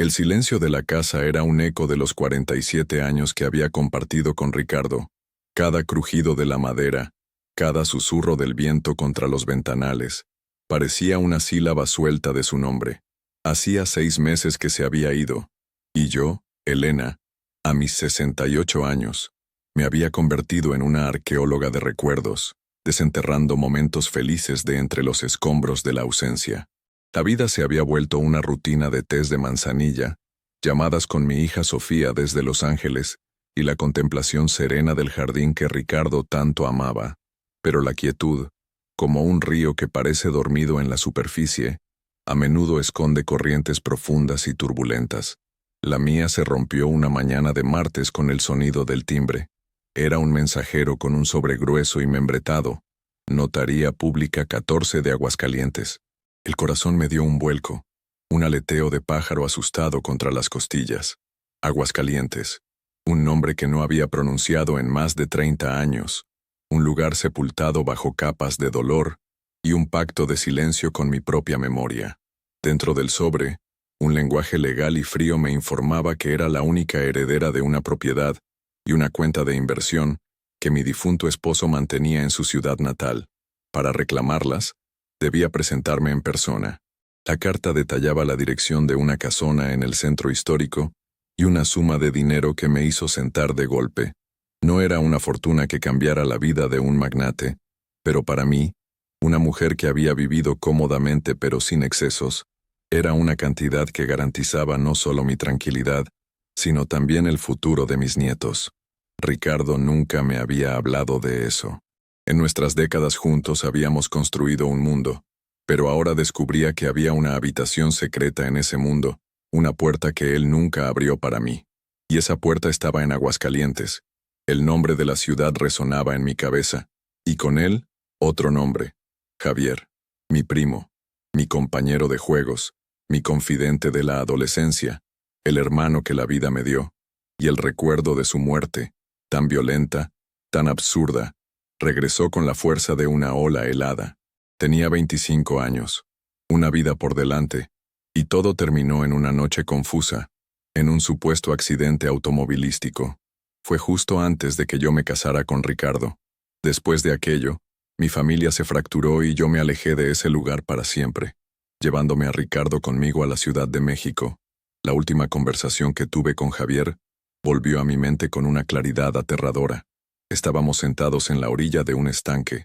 El silencio de la casa era un eco de los 47 años que había compartido con Ricardo. Cada crujido de la madera, cada susurro del viento contra los ventanales, parecía una sílaba suelta de su nombre. Hacía 6 meses que se había ido, y yo, Elena, a mis 68 años, me había convertido en una arqueóloga de recuerdos, desenterrando momentos felices de entre los escombros de la ausencia. La vida se había vuelto una rutina de tés de manzanilla, llamadas con mi hija Sofía desde Los Ángeles, y la contemplación serena del jardín que Ricardo tanto amaba. Pero la quietud, como un río que parece dormido en la superficie, a menudo esconde corrientes profundas y turbulentas. La mía se rompió una mañana de martes con el sonido del timbre. Era un mensajero con un sobre grueso y membretado. Notaría Pública 14 de Aguascalientes. El corazón me dio un vuelco, un aleteo de pájaro asustado contra las costillas. Aguascalientes, un nombre que no había pronunciado en más de 30 años, un lugar sepultado bajo capas de dolor y un pacto de silencio con mi propia memoria. Dentro del sobre, un lenguaje legal y frío me informaba que era la única heredera de una propiedad y una cuenta de inversión que mi difunto esposo mantenía en su ciudad natal. Para reclamarlas, debía presentarme en persona. La carta detallaba la dirección de una casona en el centro histórico y una suma de dinero que me hizo sentar de golpe. No era una fortuna que cambiara la vida de un magnate, pero para mí, una mujer que había vivido cómodamente pero sin excesos, era una cantidad que garantizaba no solo mi tranquilidad, sino también el futuro de mis nietos. Ricardo nunca me había hablado de eso. En nuestras décadas juntos habíamos construido un mundo, pero ahora descubría que había una habitación secreta en ese mundo, una puerta que él nunca abrió para mí. Y esa puerta estaba en Aguascalientes. El nombre de la ciudad resonaba en mi cabeza, y con él, otro nombre, Javier, mi primo, mi compañero de juegos, mi confidente de la adolescencia, el hermano que la vida me dio, y el recuerdo de su muerte, tan violenta, tan absurda, regresó con la fuerza de una ola helada. Tenía 25 años, una vida por delante, y todo terminó en una noche confusa, en un supuesto accidente automovilístico. Fue justo antes de que yo me casara con Ricardo. Después de aquello, mi familia se fracturó y yo me alejé de ese lugar para siempre, llevándome a Ricardo conmigo a la Ciudad de México. La última conversación que tuve con Javier volvió a mi mente con una claridad aterradora. Estábamos sentados en la orilla de un estanque,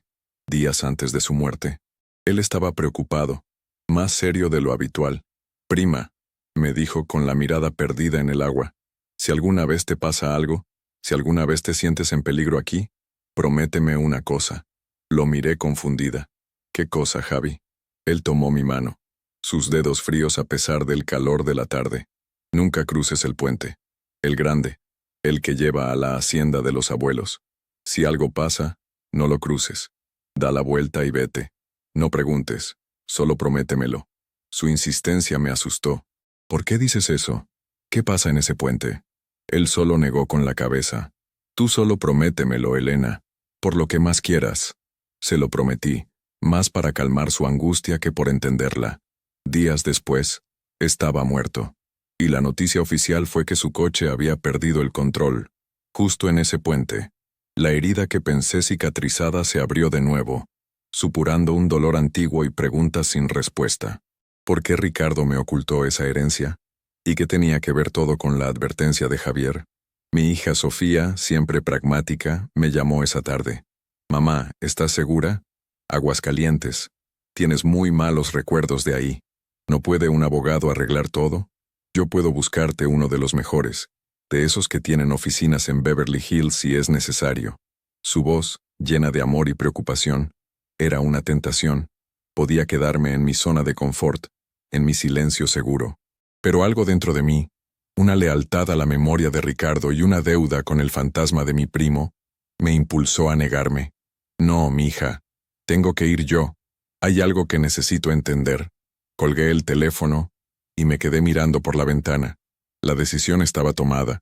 días antes de su muerte. Él estaba preocupado, más serio de lo habitual. «Prima», me dijo con la mirada perdida en el agua, «si alguna vez te pasa algo, si alguna vez te sientes en peligro aquí, prométeme una cosa». Lo miré confundida. «¿Qué cosa, Javi?» Él tomó mi mano, sus dedos fríos a pesar del calor de la tarde. «Nunca cruces el puente. El grande, el que lleva a la hacienda de los abuelos. Si algo pasa, no lo cruces. Da la vuelta y vete. No preguntes, solo prométemelo». Su insistencia me asustó. «¿Por qué dices eso? ¿Qué pasa en ese puente?» Él solo negó con la cabeza. «Tú solo prométemelo, Elena, por lo que más quieras». Se lo prometí, más para calmar su angustia que por entenderla. Días después, estaba muerto. Y la noticia oficial fue que su coche había perdido el control, justo en ese puente. La herida que pensé cicatrizada se abrió de nuevo, supurando un dolor antiguo y preguntas sin respuesta. ¿Por qué Ricardo me ocultó esa herencia? ¿Y qué tenía que ver todo con la advertencia de Javier? Mi hija Sofía, siempre pragmática, me llamó esa tarde. «Mamá, ¿estás segura? Aguascalientes. Tienes muy malos recuerdos de ahí. ¿No puede un abogado arreglar todo? Yo puedo buscarte uno de los mejores, de esos que tienen oficinas en Beverly Hills si es necesario». Su voz, llena de amor y preocupación, era una tentación. Podía quedarme en mi zona de confort, en mi silencio seguro. Pero algo dentro de mí, una lealtad a la memoria de Ricardo y una deuda con el fantasma de mi primo, me impulsó a negarme. «No, mija, tengo que ir yo. Hay algo que necesito entender». Colgué el teléfono y me quedé mirando por la ventana. La decisión estaba tomada.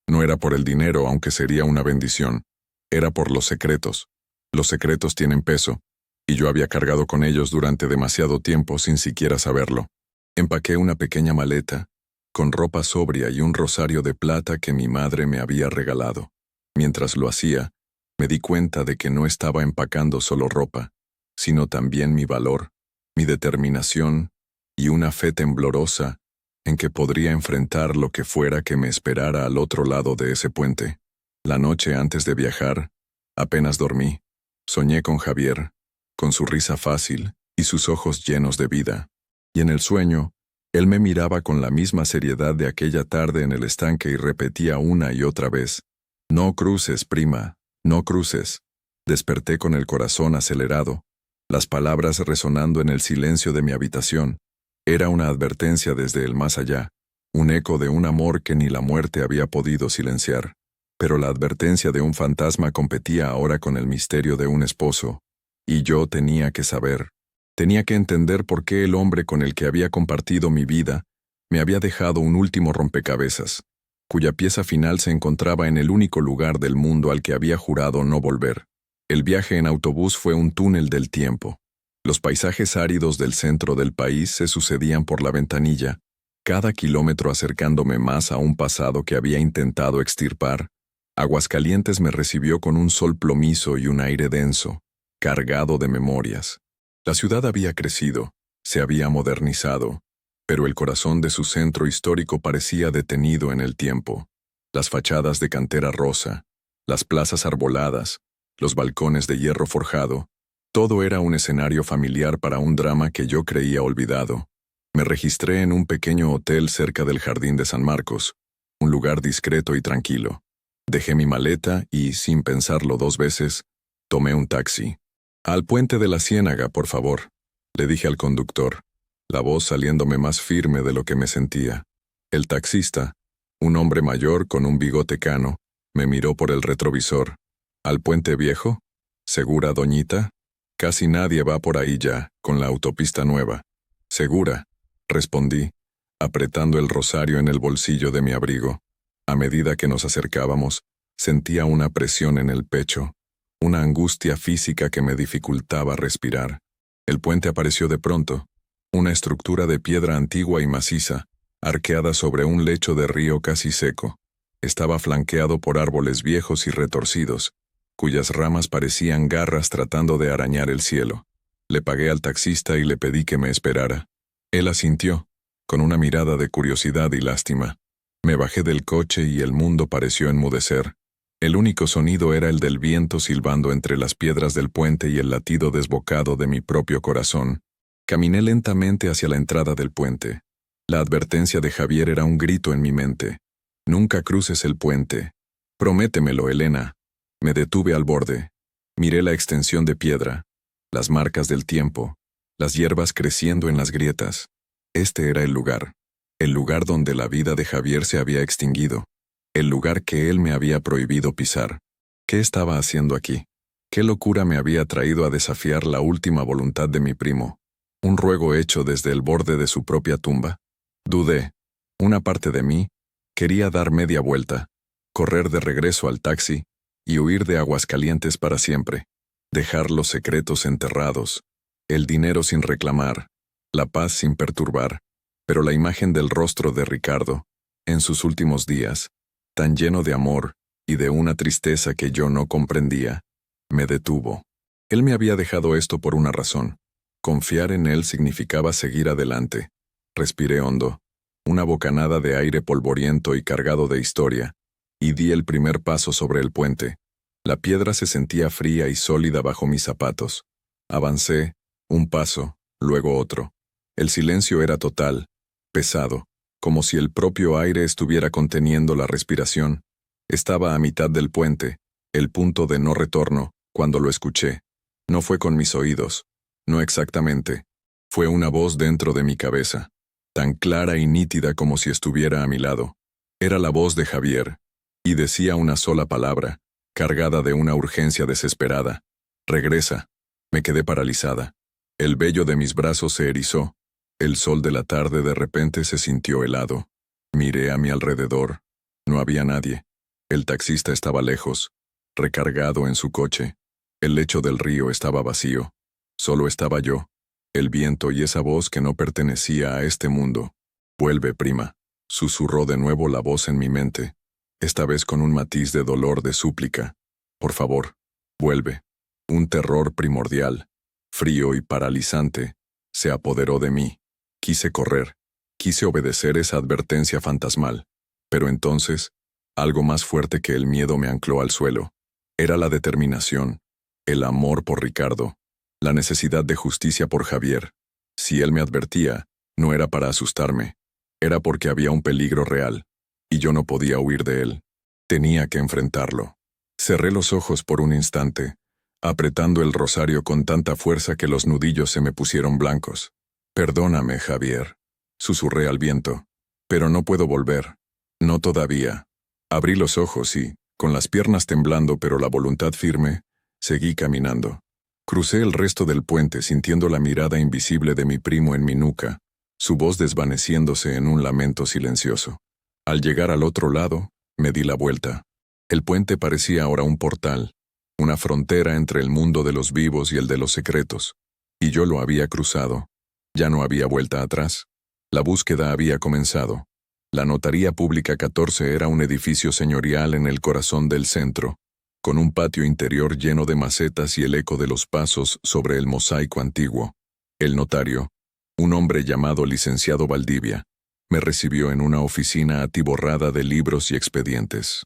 No era por el dinero, aunque sería una bendición. Era por los secretos. Los secretos tienen peso, y yo había cargado con ellos durante demasiado tiempo sin siquiera saberlo. Empaqué una pequeña maleta, con ropa sobria y un rosario de plata que mi madre me había regalado. Mientras lo hacía, me di cuenta de que no estaba empacando solo ropa, sino también mi valor, mi determinación y una fe temblorosa en que podría enfrentar lo que fuera que me esperara al otro lado de ese puente. La noche antes de viajar, apenas dormí. Soñé con Javier, con su risa fácil y sus ojos llenos de vida. Y en el sueño, él me miraba con la misma seriedad de aquella tarde en el estanque y repetía una y otra vez: «No cruces, prima, no cruces». Desperté con el corazón acelerado, las palabras resonando en el silencio de mi habitación. Era una advertencia desde el más allá, un eco de un amor que ni la muerte había podido silenciar. Pero la advertencia de un fantasma competía ahora con el misterio de un esposo, y yo tenía que saber. Tenía que entender por qué el hombre con el que había compartido mi vida me había dejado un último rompecabezas, cuya pieza final se encontraba en el único lugar del mundo al que había jurado no volver. El viaje en autobús fue un túnel del tiempo. Los paisajes áridos del centro del país se sucedían por la ventanilla, cada kilómetro acercándome más a un pasado que había intentado extirpar. Aguascalientes me recibió con un sol plomizo y un aire denso, cargado de memorias. La ciudad había crecido, se había modernizado, pero el corazón de su centro histórico parecía detenido en el tiempo. Las fachadas de cantera rosa, las plazas arboladas, los balcones de hierro forjado, todo era un escenario familiar para un drama que yo creía olvidado. Me registré en un pequeño hotel cerca del Jardín de San Marcos, un lugar discreto y tranquilo. Dejé mi maleta y, sin pensarlo 2 veces, tomé un taxi. «Al puente de la Ciénaga, por favor», le dije al conductor, la voz saliéndome más firme de lo que me sentía. El taxista, un hombre mayor con un bigote cano, me miró por el retrovisor. «¿Al puente viejo? ¿Segura, doñita? Casi nadie va por ahí ya, con la autopista nueva». «Segura», respondí, apretando el rosario en el bolsillo de mi abrigo. A medida que nos acercábamos, sentía una presión en el pecho, una angustia física que me dificultaba respirar. El puente apareció de pronto, una estructura de piedra antigua y maciza, arqueada sobre un lecho de río casi seco. Estaba flanqueado por árboles viejos y retorcidos, cuyas ramas parecían garras tratando de arañar el cielo. Le pagué al taxista y le pedí que me esperara. Él asintió, con una mirada de curiosidad y lástima. Me bajé del coche y el mundo pareció enmudecer. El único sonido era el del viento silbando entre las piedras del puente y el latido desbocado de mi propio corazón. Caminé lentamente hacia la entrada del puente. La advertencia de Javier era un grito en mi mente. «Nunca cruces el puente. Prométemelo, Elena». Me detuve al borde. Miré la extensión de piedra, las marcas del tiempo, las hierbas creciendo en las grietas. Este era el lugar donde la vida de Javier se había extinguido, el lugar que él me había prohibido pisar. ¿Qué estaba haciendo aquí? ¿Qué locura me había traído a desafiar la última voluntad de mi primo? ¿Un ruego hecho desde el borde de su propia tumba? Dudé. Una parte de mí quería dar media vuelta, correr de regreso al taxi y huir de Aguascalientes para siempre, dejar los secretos enterrados, el dinero sin reclamar, la paz sin perturbar. Pero la imagen del rostro de Ricardo, en sus últimos días, tan lleno de amor y de una tristeza que yo no comprendía, me detuvo. Él me había dejado esto por una razón. Confiar en él significaba seguir adelante. Respiré hondo, una bocanada de aire polvoriento y cargado de historia, y di el primer paso sobre el puente. La piedra se sentía fría y sólida bajo mis zapatos. Avancé, un paso, luego otro. El silencio era total, pesado, como si el propio aire estuviera conteniendo la respiración. Estaba a mitad del puente, el punto de no retorno, cuando lo escuché. No fue con mis oídos, no exactamente. Fue una voz dentro de mi cabeza, tan clara y nítida como si estuviera a mi lado. Era la voz de Javier, y decía una sola palabra, cargada de una urgencia desesperada. «Regresa». Me quedé paralizada. El vello de mis brazos se erizó. El sol de la tarde de repente se sintió helado. Miré a mi alrededor. No había nadie. El taxista estaba lejos, recargado en su coche. El lecho del río estaba vacío. Solo estaba yo, el viento y esa voz que no pertenecía a este mundo. «Vuelve, prima». Susurró de nuevo la voz en mi mente, esta vez con un matiz de dolor de súplica. Por favor, vuelve. Un terror primordial, frío y paralizante, se apoderó de mí. Quise correr, quise obedecer esa advertencia fantasmal, pero entonces, algo más fuerte que el miedo me ancló al suelo. Era la determinación, el amor por Ricardo, la necesidad de justicia por Javier. Si él me advertía, no era para asustarme, era porque había un peligro real, y yo no podía huir de él. Tenía que enfrentarlo. Cerré los ojos por un instante, apretando el rosario con tanta fuerza que los nudillos se me pusieron blancos. Perdóname, Javier, susurré al viento, pero no puedo volver. No todavía. Abrí los ojos y, con las piernas temblando pero la voluntad firme, seguí caminando. Crucé el resto del puente sintiendo la mirada invisible de mi primo en mi nuca, su voz desvaneciéndose en un lamento silencioso. Al llegar al otro lado, me di la vuelta. El puente parecía ahora un portal, una frontera entre el mundo de los vivos y el de los secretos, y yo lo había cruzado. Ya no había vuelta atrás. La búsqueda había comenzado. La Notaría Pública 14 era un edificio señorial en el corazón del centro, con un patio interior lleno de macetas y el eco de los pasos sobre el mosaico antiguo. El notario, un hombre llamado licenciado Valdivia, me recibió en una oficina atiborrada de libros y expedientes.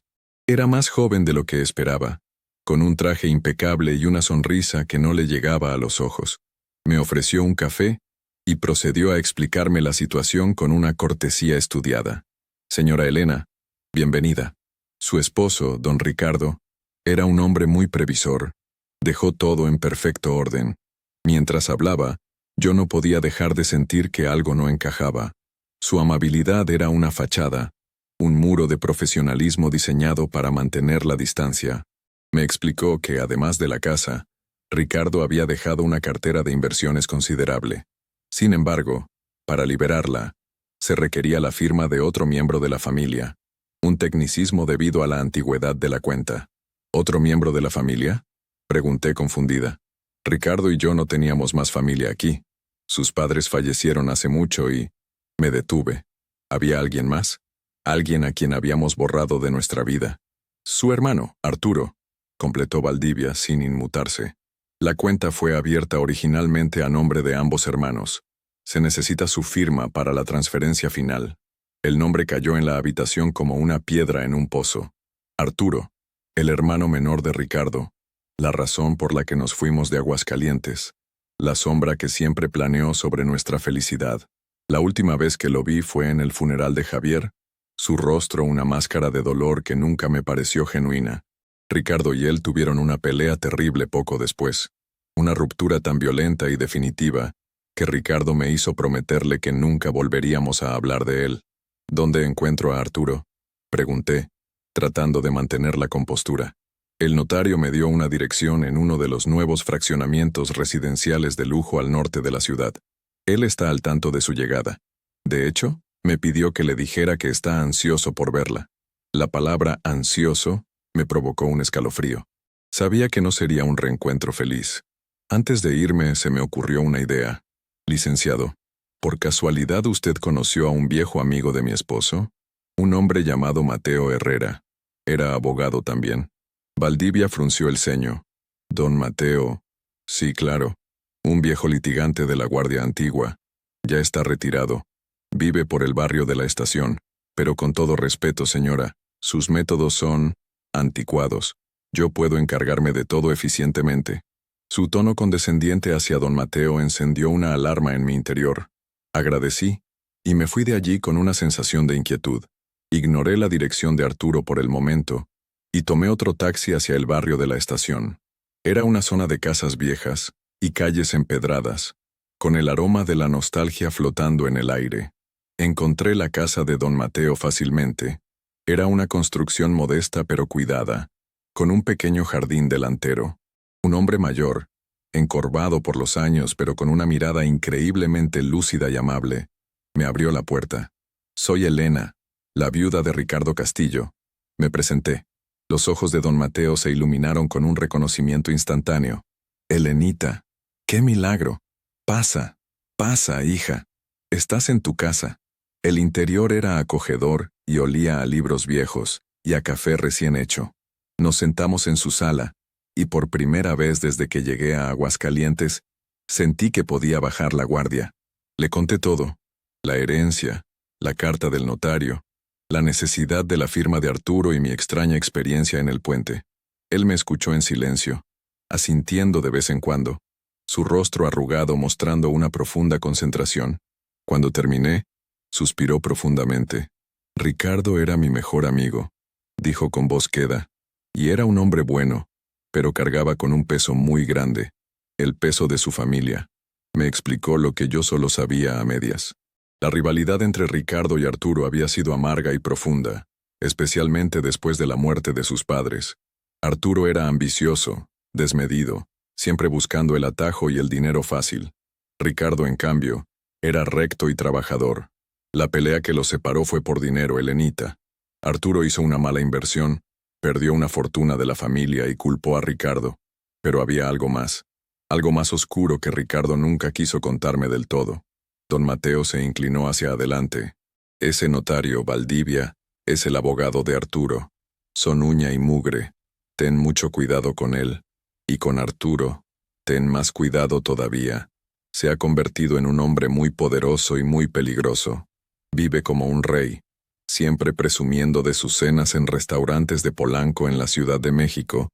Era más joven de lo que esperaba, con un traje impecable y una sonrisa que no le llegaba a los ojos. Me ofreció un café y procedió a explicarme la situación con una cortesía estudiada. Señora Elena, bienvenida. Su esposo, don Ricardo, era un hombre muy previsor. Dejó todo en perfecto orden. Mientras hablaba, yo no podía dejar de sentir que algo no encajaba. Su amabilidad era una fachada, un muro de profesionalismo diseñado para mantener la distancia. Me explicó que, además de la casa, Ricardo había dejado una cartera de inversiones considerable. Sin embargo, para liberarla, se requería la firma de otro miembro de la familia, un tecnicismo debido a la antigüedad de la cuenta. ¿Otro miembro de la familia?, pregunté confundida. Ricardo y yo no teníamos más familia aquí. Sus padres fallecieron hace mucho y... Me detuve. ¿Había alguien más? Alguien a quien habíamos borrado de nuestra vida. Su hermano, Arturo, completó Valdivia sin inmutarse. La cuenta fue abierta originalmente a nombre de ambos hermanos. Se necesita su firma para la transferencia final. El nombre cayó en la habitación como una piedra en un pozo. Arturo, el hermano menor de Ricardo, la razón por la que nos fuimos de Aguascalientes, la sombra que siempre planeó sobre nuestra felicidad. La última vez que lo vi fue en el funeral de Javier, su rostro una máscara de dolor que nunca me pareció genuina. Ricardo y él tuvieron una pelea terrible poco después, una ruptura tan violenta y definitiva que Ricardo me hizo prometerle que nunca volveríamos a hablar de él. ¿Dónde encuentro a Arturo?, pregunté, tratando de mantener la compostura. El notario me dio una dirección en uno de los nuevos fraccionamientos residenciales de lujo al norte de la ciudad. Él está al tanto de su llegada. De hecho, me pidió que le dijera que está ansioso por verla. La palabra ansioso me provocó un escalofrío. Sabía que no sería un reencuentro feliz. Antes de irme se me ocurrió una idea. Licenciado, ¿por casualidad usted conoció a un viejo amigo de mi esposo? Un hombre llamado Mateo Herrera. Era abogado también. Valdivia frunció el ceño. Don Mateo. Sí, claro. Un viejo litigante de la Guardia Antigua. Ya está retirado. Vive por el barrio de la Estación. Pero con todo respeto, señora, sus métodos son anticuados. Yo puedo encargarme de todo eficientemente. Su tono condescendiente hacia don Mateo encendió una alarma en mi interior. Agradecí, y me fui de allí con una sensación de inquietud. Ignoré la dirección de Arturo por el momento, y tomé otro taxi hacia el barrio de la Estación. Era una zona de casas viejas y calles empedradas, con el aroma de la nostalgia flotando en el aire. Encontré la casa de don Mateo fácilmente. Era una construcción modesta pero cuidada, con un pequeño jardín delantero. Un hombre mayor, encorvado por los años pero con una mirada increíblemente lúcida y amable, me abrió la puerta. Soy Elena, la viuda de Ricardo Castillo. Me presenté. Los ojos de don Mateo se iluminaron con un reconocimiento instantáneo. Elenita, ¡qué milagro! Pasa, pasa, hija. Estás en tu casa. El interior era acogedor y olía a libros viejos y a café recién hecho. Nos sentamos en su sala, y por primera vez desde que llegué a Aguascalientes, sentí que podía bajar la guardia. Le conté todo: la herencia, la carta del notario, la necesidad de la firma de Arturo y mi extraña experiencia en el puente. Él me escuchó en silencio, asintiendo de vez en cuando, su rostro arrugado mostrando una profunda concentración. Cuando terminé, suspiró profundamente. Ricardo era mi mejor amigo, dijo con voz queda, y era un hombre bueno, pero cargaba con un peso muy grande, el peso de su familia. Me explicó lo que yo solo sabía a medias. La rivalidad entre Ricardo y Arturo había sido amarga y profunda, especialmente después de la muerte de sus padres. Arturo era ambicioso, desmedido, siempre buscando el atajo y el dinero fácil. Ricardo, en cambio, era recto y trabajador. La pelea que los separó fue por dinero, Elenita. Arturo hizo una mala inversión, perdió una fortuna de la familia y culpó a Ricardo. Pero había algo más oscuro que Ricardo nunca quiso contarme del todo. Don Mateo se inclinó hacia adelante. Ese notario, Valdivia, es el abogado de Arturo. Son uña y mugre. Ten mucho cuidado con él. Y con Arturo, ten más cuidado todavía. Se ha convertido en un hombre muy poderoso y muy peligroso. Vive como un rey, siempre presumiendo de sus cenas en restaurantes de Polanco en la Ciudad de México,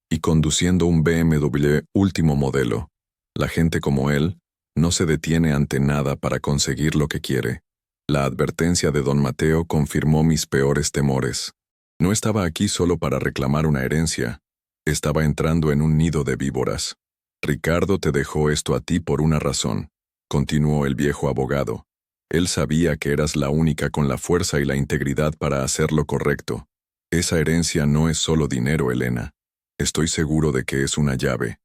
y conduciendo un BMW último modelo. La gente como él no se detiene ante nada para conseguir lo que quiere. La advertencia de don Mateo confirmó mis peores temores. No estaba aquí solo para reclamar una herencia. Estaba entrando en un nido de víboras. Ricardo te dejó esto a ti por una razón, continuó el viejo abogado. Él sabía que eras la única con la fuerza y la integridad para hacer lo correcto. Esa herencia no es solo dinero, Elena. Estoy seguro de que es una llave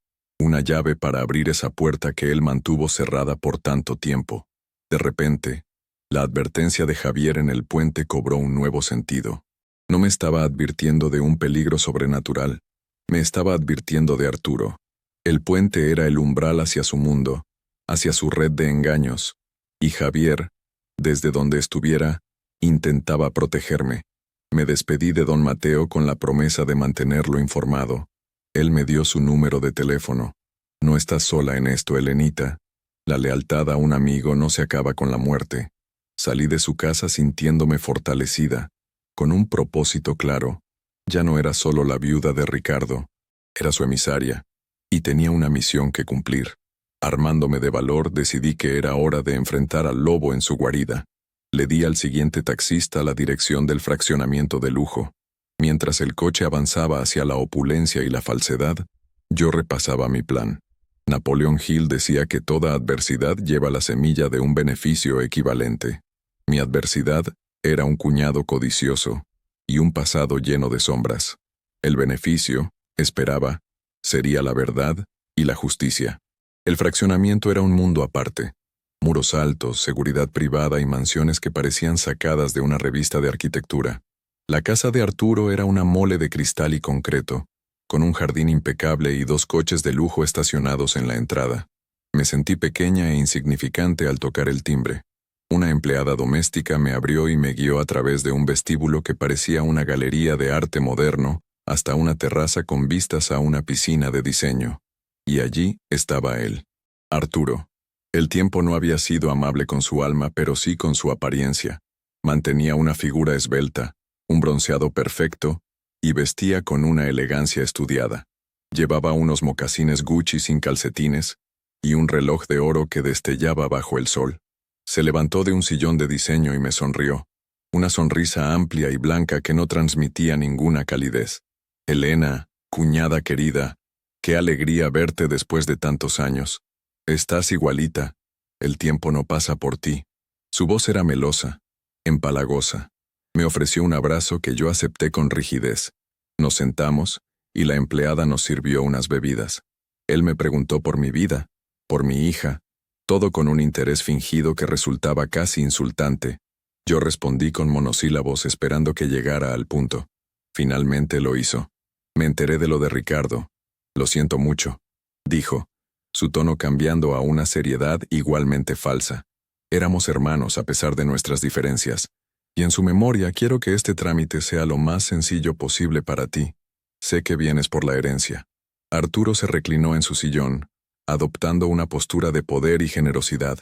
para abrir esa puerta que él mantuvo cerrada por tanto tiempo. De repente, la advertencia de Javier en el puente cobró un nuevo sentido. No me estaba advirtiendo de un peligro sobrenatural, me estaba advirtiendo de Arturo. El puente era el umbral hacia su mundo, hacia su red de engaños, y Javier, desde donde estuviera, intentaba protegerme. Me despedí de don Mateo con la promesa de mantenerlo informado. Él me dio su número de teléfono. No estás sola en esto, Elenita. La lealtad a un amigo no se acaba con la muerte. Salí de su casa sintiéndome fortalecida, con un propósito claro. Ya no era solo la viuda de Ricardo, era su emisaria, y tenía una misión que cumplir. Armándome de valor, decidí que era hora de enfrentar al lobo en su guarida. Le di al siguiente taxista la dirección del fraccionamiento de lujo. Mientras el coche avanzaba hacia la opulencia y la falsedad, yo repasaba mi plan. Napoleón Hill decía que toda adversidad lleva la semilla de un beneficio equivalente. Mi adversidad era un cuñado codicioso y un pasado lleno de sombras. El beneficio, esperaba, sería la verdad y la justicia. El fraccionamiento era un mundo aparte. Muros altos, seguridad privada y mansiones que parecían sacadas de una revista de arquitectura. La casa de Arturo era una mole de cristal y concreto, con un jardín impecable y 2 coches de lujo estacionados en la entrada. Me sentí pequeña e insignificante al tocar el timbre. Una empleada doméstica me abrió y me guió a través de un vestíbulo que parecía una galería de arte moderno, hasta una terraza con vistas a una piscina de diseño. Y allí estaba él, Arturo. El tiempo no había sido amable con su alma, pero sí con su apariencia. Mantenía una figura esbelta, un bronceado perfecto, y vestía con una elegancia estudiada. Llevaba unos mocasines Gucci sin calcetines, y un reloj de oro que destellaba bajo el sol. Se levantó de un sillón de diseño y me sonrió. Una sonrisa amplia y blanca que no transmitía ninguna calidez. Elena, cuñada querida, qué alegría verte después de tantos años. Estás igualita. El tiempo no pasa por ti. Su voz era melosa, empalagosa. Me ofreció un abrazo que yo acepté con rigidez. Nos sentamos, y la empleada nos sirvió unas bebidas. Él me preguntó por mi vida, por mi hija, todo con un interés fingido que resultaba casi insultante. Yo respondí con monosílabos esperando que llegara al punto. Finalmente lo hizo. Me enteré de lo de Ricardo. Lo siento mucho, dijo, su tono cambiando a una seriedad igualmente falsa. Éramos hermanos a pesar de nuestras diferencias, y en su memoria quiero que este trámite sea lo más sencillo posible para ti. Sé que vienes por la herencia. Arturo se reclinó en su sillón, adoptando una postura de poder y generosidad.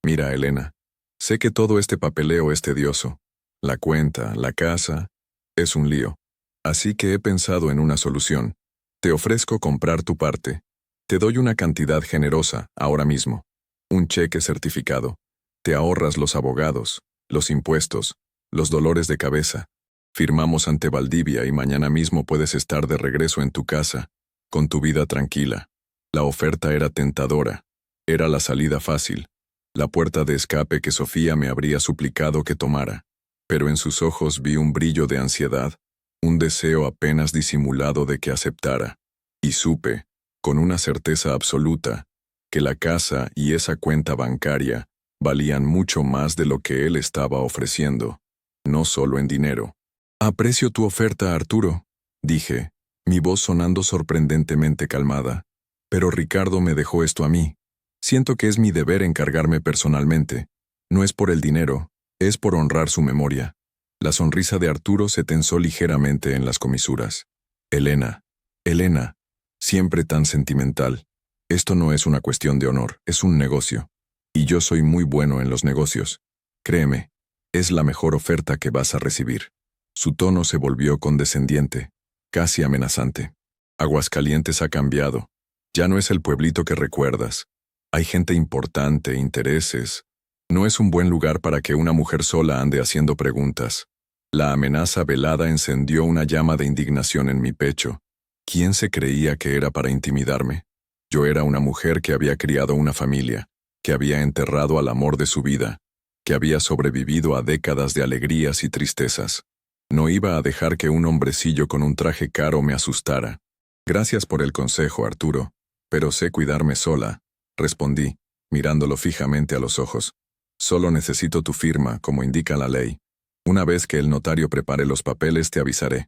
Mira, Elena, sé que todo este papeleo es tedioso. La cuenta, la casa, es un lío. Así que he pensado en una solución. Te ofrezco comprar tu parte. Te doy una cantidad generosa, ahora mismo. Un cheque certificado. Te ahorras los abogados, los impuestos, los dolores de cabeza. Firmamos ante Valdivia y mañana mismo puedes estar de regreso en tu casa, con tu vida tranquila. La oferta era tentadora. Era la salida fácil, la puerta de escape que Sofía me habría suplicado que tomara. Pero en sus ojos vi un brillo de ansiedad, un deseo apenas disimulado de que aceptara. Y supe, con una certeza absoluta, que la casa y esa cuenta bancaria valían mucho más de lo que él estaba ofreciendo, no solo en dinero. Aprecio tu oferta, Arturo, dije, mi voz sonando sorprendentemente calmada. Pero Ricardo me dejó esto a mí. Siento que es mi deber encargarme personalmente. No es por el dinero, es por honrar su memoria. La sonrisa de Arturo se tensó ligeramente en las comisuras. Elena, Elena, siempre tan sentimental. Esto no es una cuestión de honor, es un negocio. Y yo soy muy bueno en los negocios. Créeme, es la mejor oferta que vas a recibir. Su tono se volvió condescendiente, casi amenazante. Aguascalientes ha cambiado. Ya no es el pueblito que recuerdas. Hay gente importante, intereses. No es un buen lugar para que una mujer sola ande haciendo preguntas. La amenaza velada encendió una llama de indignación en mi pecho. ¿Quién se creía que era para intimidarme? Yo era una mujer que había criado una familia, que había enterrado al amor de su vida, que había sobrevivido a décadas de alegrías y tristezas. No iba a dejar que un hombrecillo con un traje caro me asustara. Gracias por el consejo, Arturo, pero sé cuidarme sola, respondí, mirándolo fijamente a los ojos. Solo necesito tu firma, como indica la ley. Una vez que el notario prepare los papeles te avisaré.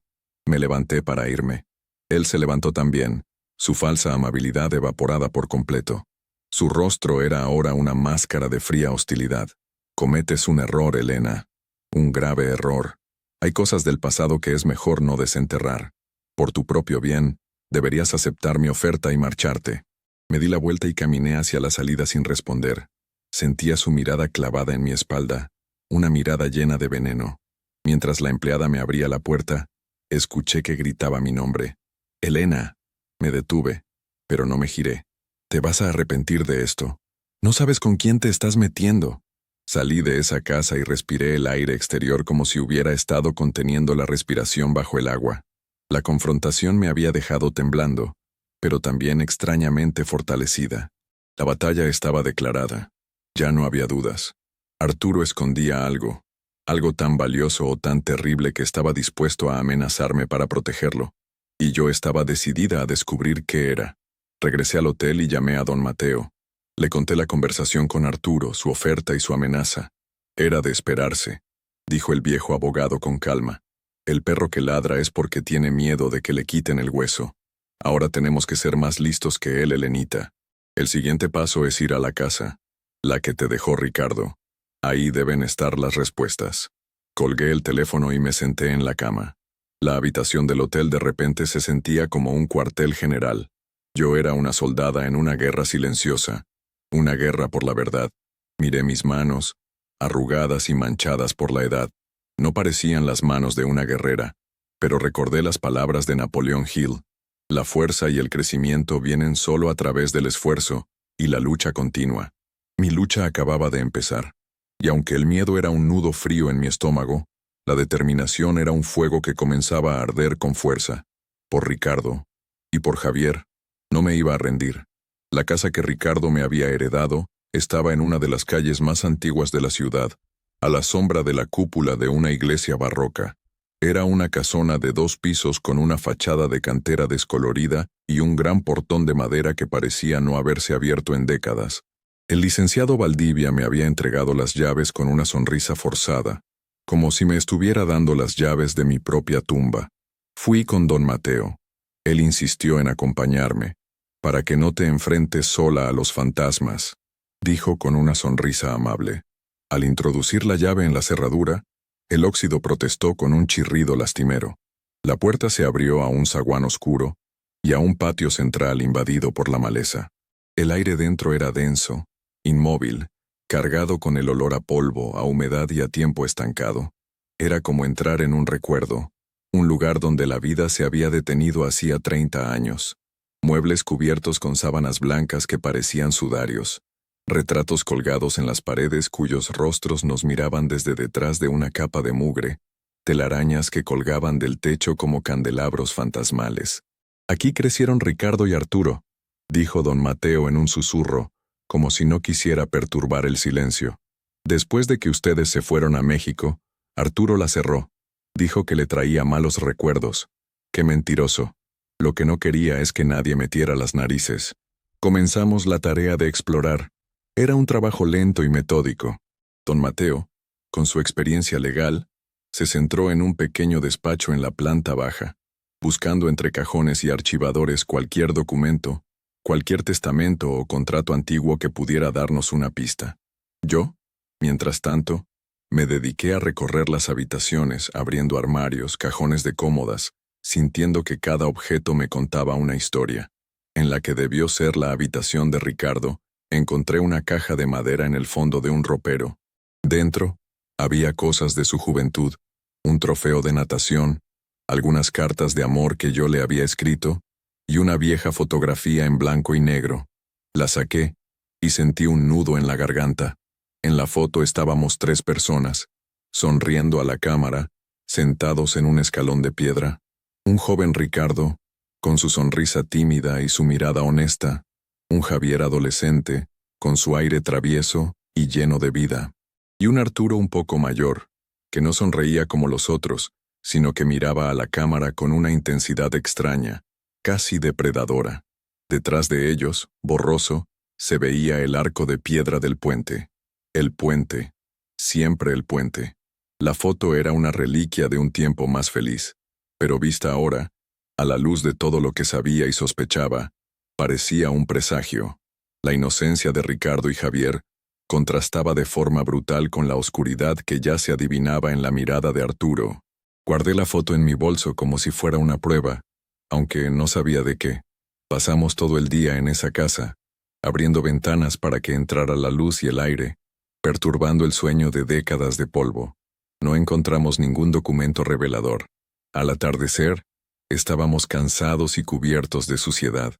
Me levanté para irme. Él se levantó también, su falsa amabilidad evaporada por completo. Su rostro era ahora una máscara de fría hostilidad. Cometes un error, Elena. Un grave error. Hay cosas del pasado que es mejor no desenterrar. Por tu propio bien, deberías aceptar mi oferta y marcharte. Me di la vuelta y caminé hacia la salida sin responder. Sentía su mirada clavada en mi espalda, una mirada llena de veneno. Mientras la empleada me abría la puerta, escuché que gritaba mi nombre. «Elena». Me detuve, pero no me giré. «Te vas a arrepentir de esto. No sabes con quién te estás metiendo». Salí de esa casa y respiré el aire exterior como si hubiera estado conteniendo la respiración bajo el agua. La confrontación me había dejado temblando, pero también extrañamente fortalecida. La batalla estaba declarada. Ya no había dudas. Arturo escondía algo tan valioso o tan terrible que estaba dispuesto a amenazarme para protegerlo, y yo estaba decidida a descubrir qué era. Regresé al hotel y llamé a don Mateo. Le conté la conversación con Arturo, su oferta y su amenaza. Era de esperarse, dijo el viejo abogado con calma. El perro que ladra es porque tiene miedo de que le quiten el hueso. Ahora tenemos que ser más listos que él, Elenita. El siguiente paso es ir a la casa, la que te dejó Ricardo. Ahí deben estar las respuestas. Colgué el teléfono y me senté en la cama. La habitación del hotel de repente se sentía como un cuartel general. Yo era una soldada en una guerra silenciosa, una guerra por la verdad. Miré mis manos, arrugadas y manchadas por la edad. No parecían las manos de una guerrera, pero recordé las palabras de Napoleón Hill. La fuerza y el crecimiento vienen solo a través del esfuerzo y la lucha continua. Mi lucha acababa de empezar, y aunque el miedo era un nudo frío en mi estómago, la determinación era un fuego que comenzaba a arder con fuerza. Por Ricardo y por Javier, no me iba a rendir. La casa que Ricardo me había heredado estaba en una de las calles más antiguas de la ciudad, a la sombra de la cúpula de una iglesia barroca. Era una casona de 2 pisos con una fachada de cantera descolorida y un gran portón de madera que parecía no haberse abierto en décadas. El licenciado Valdivia me había entregado las llaves con una sonrisa forzada, como si me estuviera dando las llaves de mi propia tumba. Fui con don Mateo. Él insistió en acompañarme, para que no te enfrentes sola a los fantasmas, dijo con una sonrisa amable. Al introducir la llave en la cerradura, el óxido protestó con un chirrido lastimero. La puerta se abrió a un zaguán oscuro y a un patio central invadido por la maleza. El aire dentro era denso, inmóvil, cargado con el olor a polvo, a humedad y a tiempo estancado. Era como entrar en un recuerdo, un lugar donde la vida se había detenido hacía 30 años. Muebles cubiertos con sábanas blancas que parecían sudarios. Retratos colgados en las paredes cuyos rostros nos miraban desde detrás de una capa de mugre. Telarañas que colgaban del techo como candelabros fantasmales. «Aquí crecieron Ricardo y Arturo», dijo don Mateo en un susurro, como si no quisiera perturbar el silencio. «Después de que ustedes se fueron a México, Arturo la cerró. Dijo que le traía malos recuerdos. Qué mentiroso. Lo que no quería es que nadie metiera las narices. Comenzamos la tarea de explorar. Era un trabajo lento y metódico. Don Mateo, con su experiencia legal, se centró en un pequeño despacho en la planta baja, buscando entre cajones y archivadores cualquier documento, cualquier testamento o contrato antiguo que pudiera darnos una pista. Yo, mientras tanto, me dediqué a recorrer las habitaciones, abriendo armarios, cajones de cómodas, sintiendo que cada objeto me contaba una historia. En la que debió ser la habitación de Ricardo, encontré una caja de madera en el fondo de un ropero. Dentro, había cosas de su juventud, un trofeo de natación, algunas cartas de amor que yo le había escrito, y una vieja fotografía en blanco y negro. La saqué, y sentí un nudo en la garganta. En la foto estábamos 3 personas, sonriendo a la cámara, sentados en un escalón de piedra. Un joven Ricardo, con su sonrisa tímida y su mirada honesta. Un Javier adolescente, con su aire travieso y lleno de vida. Y un Arturo un poco mayor, que no sonreía como los otros, sino que miraba a la cámara con una intensidad extraña, casi depredadora. Detrás de ellos, borroso, se veía el arco de piedra del puente. El puente. Siempre el puente. La foto era una reliquia de un tiempo más feliz, pero vista ahora, a la luz de todo lo que sabía y sospechaba, parecía un presagio. La inocencia de Ricardo y Javier contrastaba de forma brutal con la oscuridad que ya se adivinaba en la mirada de Arturo. Guardé la foto en mi bolso como si fuera una prueba, aunque no sabía de qué. Pasamos todo el día en esa casa, abriendo ventanas para que entrara la luz y el aire, perturbando el sueño de décadas de polvo. No encontramos ningún documento revelador. Al atardecer, estábamos cansados y cubiertos de suciedad.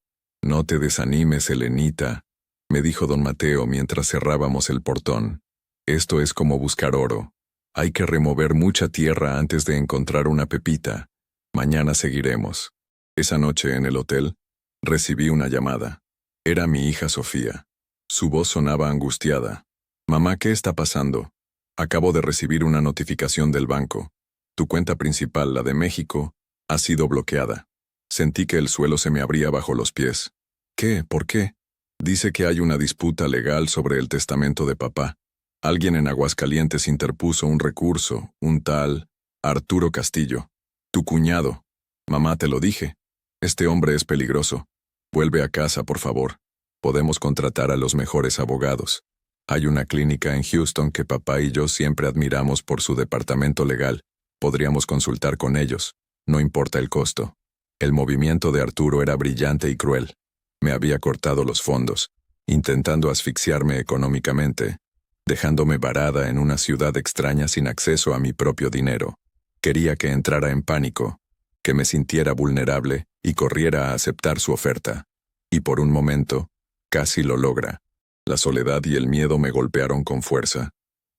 «No te desanimes, Helenita», me dijo don Mateo mientras cerrábamos el portón. «Esto es como buscar oro. Hay que remover mucha tierra antes de encontrar una pepita. Mañana seguiremos». Esa noche en el hotel, recibí una llamada. Era mi hija Sofía. Su voz sonaba angustiada. «Mamá, ¿qué está pasando? Acabo de recibir una notificación del banco. Tu cuenta principal, la de México, ha sido bloqueada. Sentí que el suelo se me abría bajo los pies». «¿Qué? ¿Por qué?» «Dice que hay una disputa legal sobre el testamento de papá. Alguien en Aguascalientes interpuso un recurso, un tal Arturo Castillo. Tu cuñado. Mamá, te lo dije. Este hombre es peligroso. Vuelve a casa, por favor. Podemos contratar a los mejores abogados. Hay una clínica en Houston que papá y yo siempre admiramos por su departamento legal. Podríamos consultar con ellos. No importa el costo». El movimiento de Arturo era brillante y cruel. Me había cortado los fondos, intentando asfixiarme económicamente, dejándome varada en una ciudad extraña sin acceso a mi propio dinero. Quería que entrara en pánico, que me sintiera vulnerable y corriera a aceptar su oferta. Y por un momento, casi lo logra. La soledad y el miedo me golpearon con fuerza.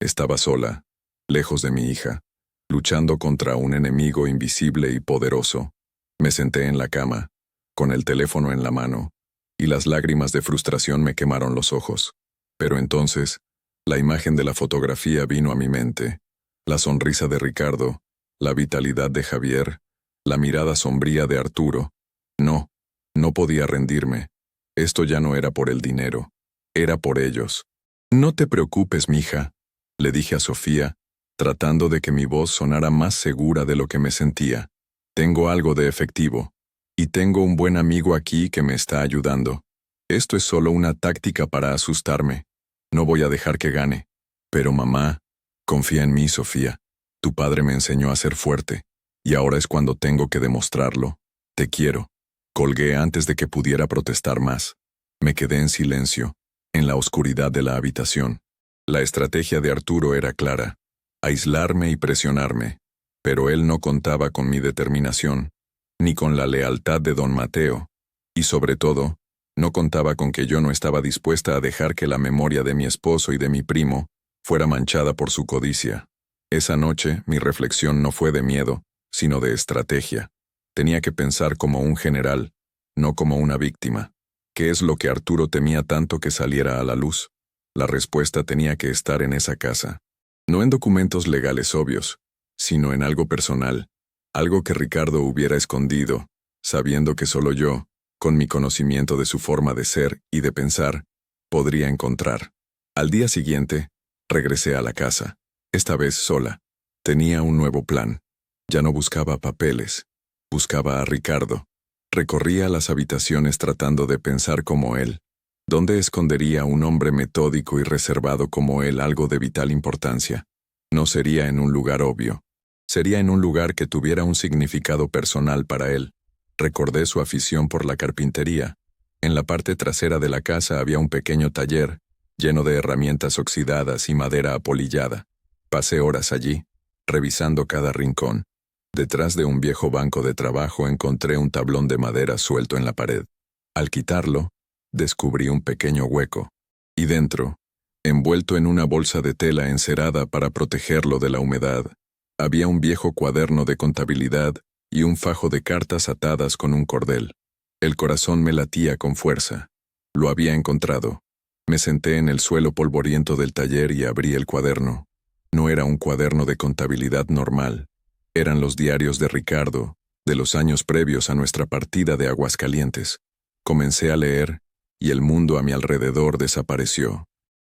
Estaba sola, lejos de mi hija, luchando contra un enemigo invisible y poderoso. Me senté en la cama, con el teléfono en la mano, y las lágrimas de frustración me quemaron los ojos. Pero entonces, la imagen de la fotografía vino a mi mente. La sonrisa de Ricardo, la vitalidad de Javier, la mirada sombría de Arturo. No, no podía rendirme. Esto ya no era por el dinero, era por ellos. «No te preocupes, mija», le dije a Sofía, tratando de que mi voz sonara más segura de lo que me sentía. «Tengo algo de efectivo. Y tengo un buen amigo aquí que me está ayudando. Esto es solo una táctica para asustarme. No voy a dejar que gane. Pero mamá, confía en mí, Sofía. Tu padre me enseñó a ser fuerte, y ahora es cuando tengo que demostrarlo. Te quiero. Colgué antes de que pudiera protestar más. Me quedé en silencio, en la oscuridad de la habitación. La estrategia de Arturo era clara: aislarme y presionarme, pero él no contaba con mi determinación, ni con la lealtad de don Mateo, y sobre todo, no contaba con que yo no estaba dispuesta a dejar que la memoria de mi esposo y de mi primo fuera manchada por su codicia. Esa noche mi reflexión no fue de miedo, sino de estrategia. Tenía que pensar como un general, no como una víctima. ¿Qué es lo que Arturo temía tanto que saliera a la luz? La respuesta tenía que estar en esa casa. No en documentos legales obvios, sino en algo personal, algo que Ricardo hubiera escondido, sabiendo que solo yo, con mi conocimiento de su forma de ser y de pensar, podría encontrar. Al día siguiente, regresé a la casa, esta vez sola. Tenía un nuevo plan. Ya no buscaba papeles, buscaba a Ricardo. Recorría las habitaciones tratando de pensar como él. ¿Dónde escondería un hombre metódico y reservado como él algo de vital importancia? No sería en un lugar obvio. Sería en un lugar que tuviera un significado personal para él. Recordé su afición por la carpintería. En la parte trasera de la casa había un pequeño taller, lleno de herramientas oxidadas y madera apolillada. Pasé horas allí, revisando cada rincón. Detrás de un viejo banco de trabajo encontré un tablón de madera suelto en la pared. Al quitarlo, descubrí un pequeño hueco. Y dentro, envuelto en una bolsa de tela encerada para protegerlo de la humedad, había un viejo cuaderno de contabilidad y un fajo de cartas atadas con un cordel. El corazón me latía con fuerza. Lo había encontrado. Me senté en el suelo polvoriento del taller y abrí el cuaderno. No era un cuaderno de contabilidad normal. Eran los diarios de Ricardo, de los años previos a nuestra partida de Aguascalientes. Comencé a leer, y el mundo a mi alrededor desapareció.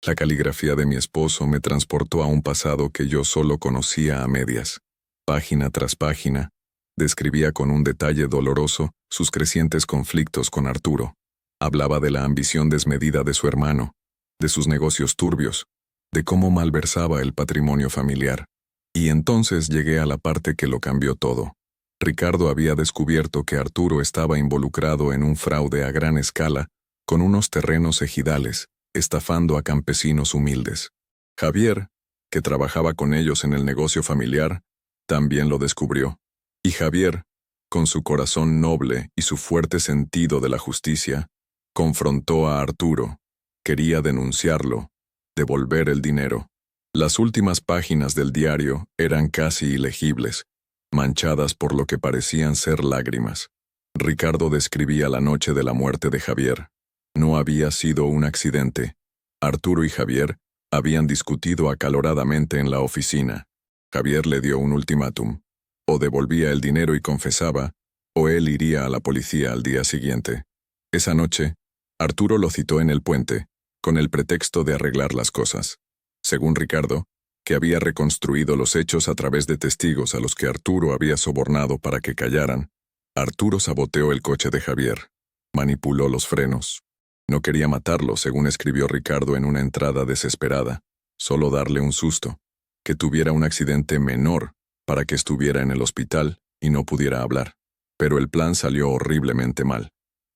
La caligrafía de mi esposo me transportó a un pasado que yo solo conocía a medias. Página tras página, describía con un detalle doloroso sus crecientes conflictos con Arturo. Hablaba de la ambición desmedida de su hermano, de sus negocios turbios, de cómo malversaba el patrimonio familiar. Y entonces llegué a la parte que lo cambió todo. Ricardo había descubierto que Arturo estaba involucrado en un fraude a gran escala con unos terrenos ejidales, estafando a campesinos humildes. Javier, que trabajaba con ellos en el negocio familiar, también lo descubrió. Y Javier, con su corazón noble y su fuerte sentido de la justicia, confrontó a Arturo. Quería denunciarlo, devolver el dinero. Las últimas páginas del diario eran casi ilegibles, manchadas por lo que parecían ser lágrimas. Ricardo describía la noche de la muerte de Javier. No había sido un accidente. Arturo y Javier habían discutido acaloradamente en la oficina. Javier le dio un ultimátum. O devolvía el dinero y confesaba, o él iría a la policía al día siguiente. Esa noche, Arturo lo citó en el puente, con el pretexto de arreglar las cosas. Según Ricardo, que había reconstruido los hechos a través de testigos a los que Arturo había sobornado para que callaran, Arturo saboteó el coche de Javier, manipuló los frenos. No quería matarlo, según escribió Ricardo en una entrada desesperada, solo darle un susto, que tuviera un accidente menor para que estuviera en el hospital y no pudiera hablar. Pero el plan salió horriblemente mal.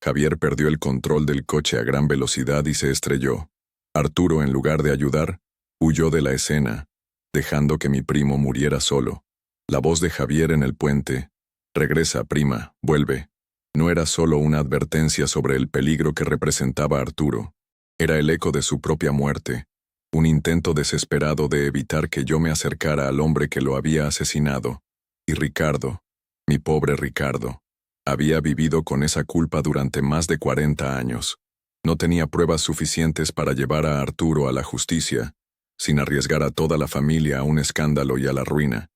Javier perdió el control del coche a gran velocidad y se estrelló. Arturo, en lugar de ayudar, huyó de la escena, dejando que mi primo muriera solo. La voz de Javier en el puente, «Regresa, prima, vuelve», no era solo una advertencia sobre el peligro que representaba Arturo. Era el eco de su propia muerte, un intento desesperado de evitar que yo me acercara al hombre que lo había asesinado. Y Ricardo, mi pobre Ricardo, había vivido con esa culpa durante más de 40 años. No tenía pruebas suficientes para llevar a Arturo a la justicia, sin arriesgar a toda la familia a un escándalo y a la ruina,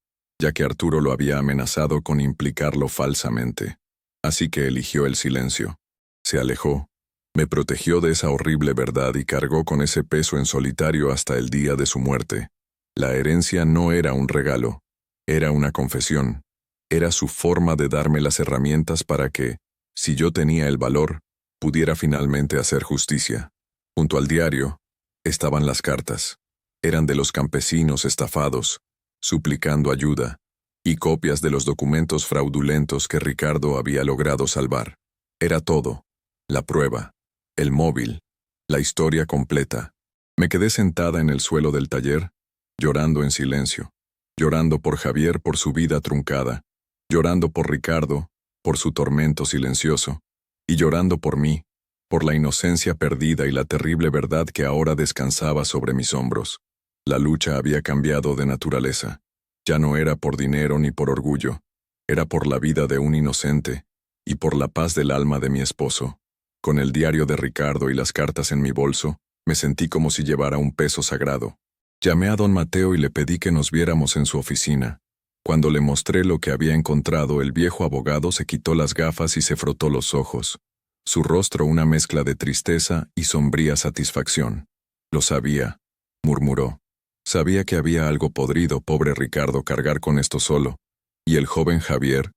ya que Arturo lo había amenazado con implicarlo falsamente. Así que eligió el silencio. Se alejó, me protegió de esa horrible verdad y cargó con ese peso en solitario hasta el día de su muerte. La herencia no era un regalo, era una confesión. Era su forma de darme las herramientas para que, si yo tenía el valor, pudiera finalmente hacer justicia. Junto al diario estaban las cartas. Eran de los campesinos estafados, suplicando ayuda, y copias de los documentos fraudulentos que Ricardo había logrado salvar. Era todo. La prueba, el móvil, la historia completa. Me quedé sentada en el suelo del taller, llorando en silencio, llorando por Javier por su vida truncada, llorando por Ricardo, por su tormento silencioso, y llorando por mí, por la inocencia perdida y la terrible verdad que ahora descansaba sobre mis hombros. La lucha había cambiado de naturaleza. Ya no era por dinero ni por orgullo, era por la vida de un inocente y por la paz del alma de mi esposo. Con el diario de Ricardo y las cartas en mi bolso, me sentí como si llevara un peso sagrado. Llamé a don Mateo y le pedí que nos viéramos en su oficina. Cuando le mostré lo que había encontrado, el viejo abogado se quitó las gafas y se frotó los ojos. Su rostro una mezcla de tristeza y sombría satisfacción. Lo sabía, murmuró. Sabía que había algo podrido, pobre Ricardo, cargar con esto solo. Y el joven Javier,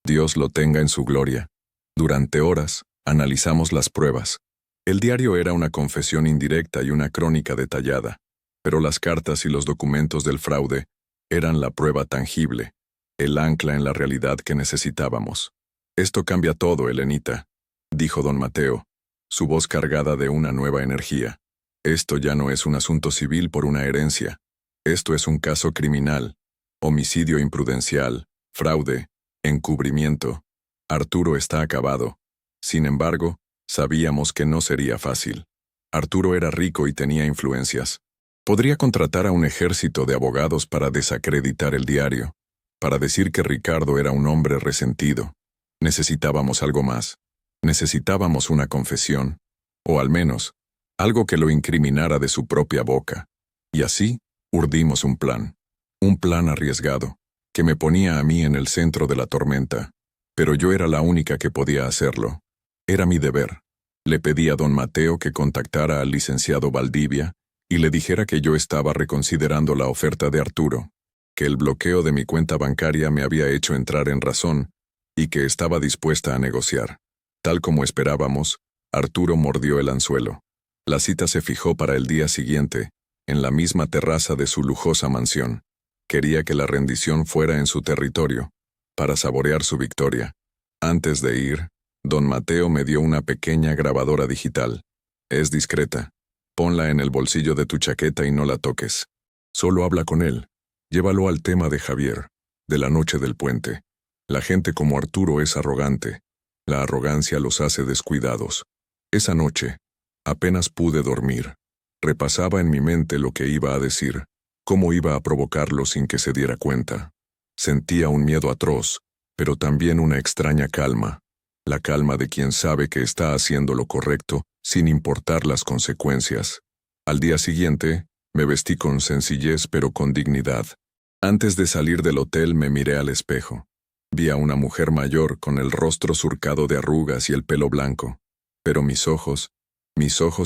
Dios lo tenga en su gloria. Durante horas, analizamos las pruebas. El diario era una confesión indirecta y una crónica detallada, pero las cartas y los documentos del fraude eran la prueba tangible, el ancla en la realidad que necesitábamos. Esto cambia todo, Elenita, dijo don Mateo, su voz cargada de una nueva energía. Esto ya no es un asunto civil por una herencia. Esto es un caso criminal, homicidio imprudencial, fraude, encubrimiento. Arturo está acabado. Sin embargo, sabíamos que no sería fácil. Arturo era rico y tenía influencias. Podría contratar a un ejército de abogados para desacreditar el diario, para decir que Ricardo era un hombre resentido. Necesitábamos algo más. Necesitábamos una confesión, o al menos, algo que lo incriminara de su propia boca. Y así, urdimos un plan arriesgado, que me ponía a mí en el centro de la tormenta, pero yo era la única que podía hacerlo. Era mi deber. Le pedí a don Mateo que contactara al licenciado Valdivia y le dijera que yo estaba reconsiderando la oferta de Arturo, que el bloqueo de mi cuenta bancaria me había hecho entrar en razón y que estaba dispuesta a negociar. Tal como esperábamos, Arturo mordió el anzuelo. La cita se fijó para el día siguiente, en la misma terraza de su lujosa mansión. Quería que la rendición fuera en su territorio, para saborear su victoria. Antes de ir, don Mateo me dio una pequeña grabadora digital. Es discreta. Ponla en el bolsillo de tu chaqueta y no la toques. Solo habla con él. Llévalo al tema de Javier, de la noche del puente. La gente como Arturo es arrogante. La arrogancia los hace descuidados. Esa noche, apenas pude dormir. Repasaba en mi mente lo que iba a decir, cómo iba a provocarlo sin que se diera cuenta. Sentía un miedo atroz, pero también una extraña calma. La calma de quien sabe que está haciendo lo correcto, sin importar las consecuencias. Al día siguiente, me vestí con sencillez pero con dignidad. Antes de salir del hotel me miré al espejo. Vi a una mujer mayor con el rostro surcado de arrugas y el pelo blanco. Pero mis ojos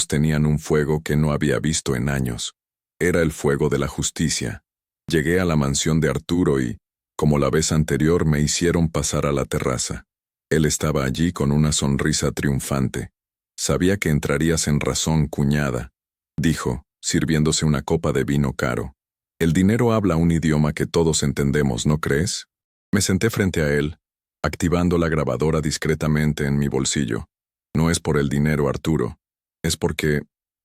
tenían un fuego que no había visto en años. Era el fuego de la justicia. Llegué a la mansión de Arturo y, como la vez anterior, me hicieron pasar a la terraza. Él estaba allí con una sonrisa triunfante. Sabía que entrarías en razón, cuñada, dijo, sirviéndose una copa de vino caro. El dinero habla un idioma que todos entendemos, ¿no crees? Me senté frente a él, activando la grabadora discretamente en mi bolsillo. No es por el dinero, Arturo. Es porque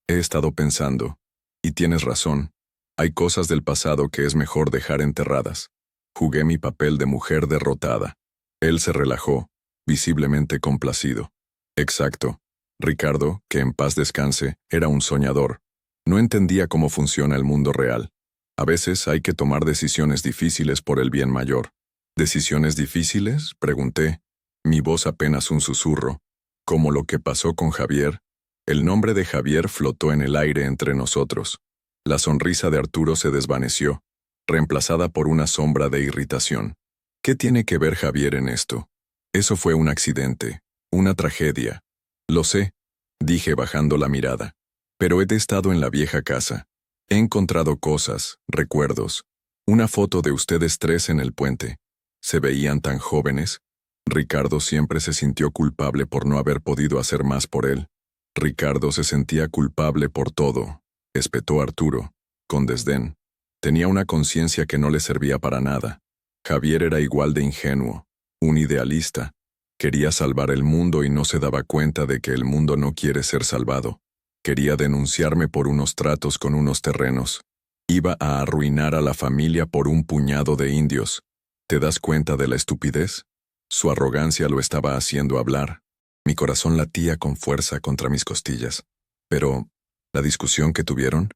he estado pensando, y tienes razón, hay cosas del pasado que es mejor dejar enterradas. Jugué mi papel de mujer derrotada. Él se relajó, visiblemente complacido. Exacto. Ricardo, que en paz descanse, era un soñador. No entendía cómo funciona el mundo real. A veces hay que tomar decisiones difíciles por el bien mayor. ¿Decisiones difíciles?, pregunté, mi voz apenas un susurro. Como lo que pasó con Javier. El nombre de Javier flotó en el aire entre nosotros. La sonrisa de Arturo se desvaneció, reemplazada por una sombra de irritación. ¿Qué tiene que ver Javier en esto? Eso fue un accidente, una tragedia. Lo sé, dije bajando la mirada. Pero he estado en la vieja casa. He encontrado cosas, recuerdos. Una foto de ustedes tres en el puente. ¿Se veían tan jóvenes? Ricardo siempre se sintió culpable por no haber podido hacer más por él. Ricardo se sentía culpable por todo, espetó Arturo. con desdén. Tenía una conciencia que no le servía para nada. Javier era igual de ingenuo, un idealista. Quería salvar el mundo y no se daba cuenta de que el mundo no quiere ser salvado. Quería denunciarme por unos tratos con unos terrenos. Iba a arruinar a la familia por un puñado de indios. ¿Te das cuenta de la estupidez? Su arrogancia lo estaba haciendo hablar. Mi corazón latía con fuerza contra mis costillas. Pero, ¿la discusión que tuvieron?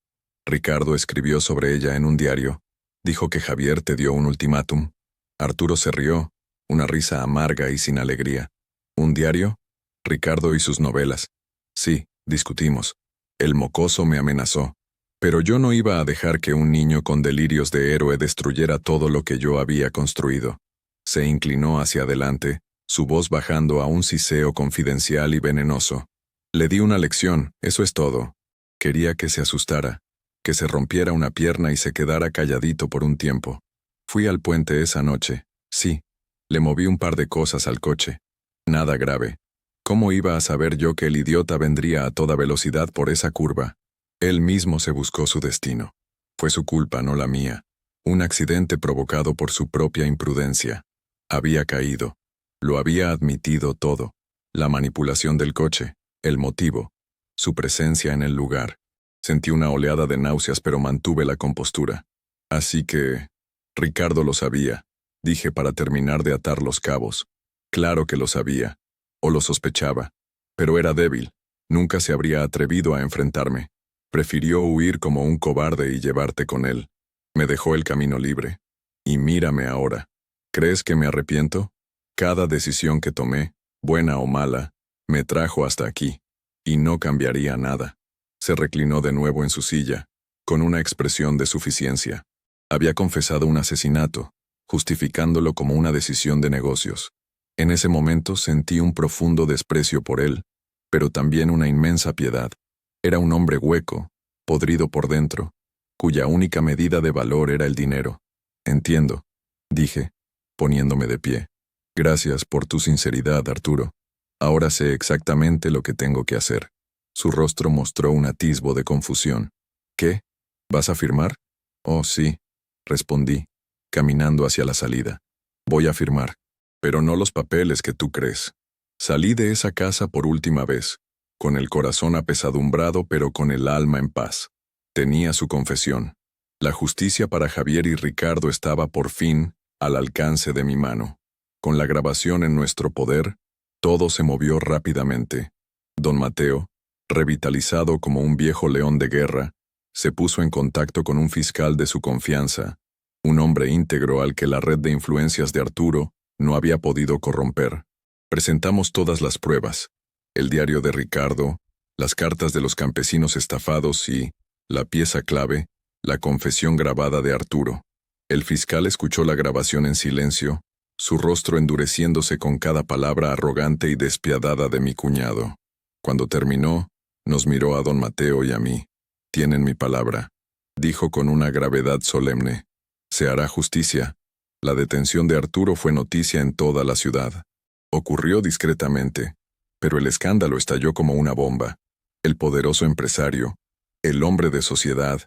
Ricardo escribió sobre ella en un diario. Dijo que Javier te dio un ultimátum. Arturo se rió, una risa amarga y sin alegría. ¿Un diario? Ricardo y sus novelas. Sí, discutimos. El mocoso me amenazó. Pero yo no iba a dejar que un niño con delirios de héroe destruyera todo lo que yo había construido. Se inclinó hacia adelante, su voz bajando a un siseo confidencial y venenoso. Le di una lección, eso es todo. Quería que se asustara, que se rompiera una pierna y se quedara calladito por un tiempo. Fui al puente esa noche, sí. Le moví un par de cosas al coche. Nada grave. ¿Cómo iba a saber yo que el idiota vendría a toda velocidad por esa curva? Él mismo se buscó su destino. Fue su culpa, no la mía. Un accidente provocado por su propia imprudencia. Había caído. Lo había admitido todo. La manipulación del coche, el motivo, su presencia en el lugar. Sentí una oleada de náuseas, pero mantuve la compostura. Así que... Ricardo lo sabía, dije para terminar de atar los cabos. Claro que lo sabía, o lo sospechaba, pero era débil. Nunca se habría atrevido a enfrentarme. Prefirió huir como un cobarde y llevarte con él. Me dejó el camino libre. Y mírame ahora. ¿Crees que me arrepiento? Cada decisión que tomé, buena o mala, me trajo hasta aquí. Y no cambiaría nada. Se reclinó de nuevo en su silla, con una expresión de suficiencia. Había confesado un asesinato, justificándolo como una decisión de negocios. En ese momento sentí un profundo desprecio por él, pero también una inmensa piedad. Era un hombre hueco, podrido por dentro, cuya única medida de valor era el dinero. Entiendo, dije, poniéndome de pie. Gracias por tu sinceridad, Arturo. Ahora sé exactamente lo que tengo que hacer. Su rostro mostró un atisbo de confusión. ¿Qué? ¿Vas a firmar? Oh, sí, respondí, caminando hacia la salida. Voy a firmar, pero no los papeles que tú crees. Salí de esa casa por última vez, con el corazón apesadumbrado pero con el alma en paz. Tenía su confesión. La justicia para Javier y Ricardo estaba por fin al alcance de mi mano. Con la grabación en nuestro poder, todo se movió rápidamente. Don Mateo, revitalizado como un viejo león de guerra, se puso en contacto con un fiscal de su confianza, un hombre íntegro al que la red de influencias de Arturo no había podido corromper. Presentamos todas las pruebas, el diario de Ricardo, las cartas de los campesinos estafados y, la pieza clave, la confesión grabada de Arturo. El fiscal escuchó la grabación en silencio, su rostro endureciéndose con cada palabra arrogante y despiadada de mi cuñado. Cuando terminó, nos miró a don Mateo y a mí. Tienen mi palabra, dijo con una gravedad solemne. Se hará justicia. La detención de Arturo fue noticia en toda la ciudad. Ocurrió discretamente, pero el escándalo estalló como una bomba. El poderoso empresario, el hombre de sociedad,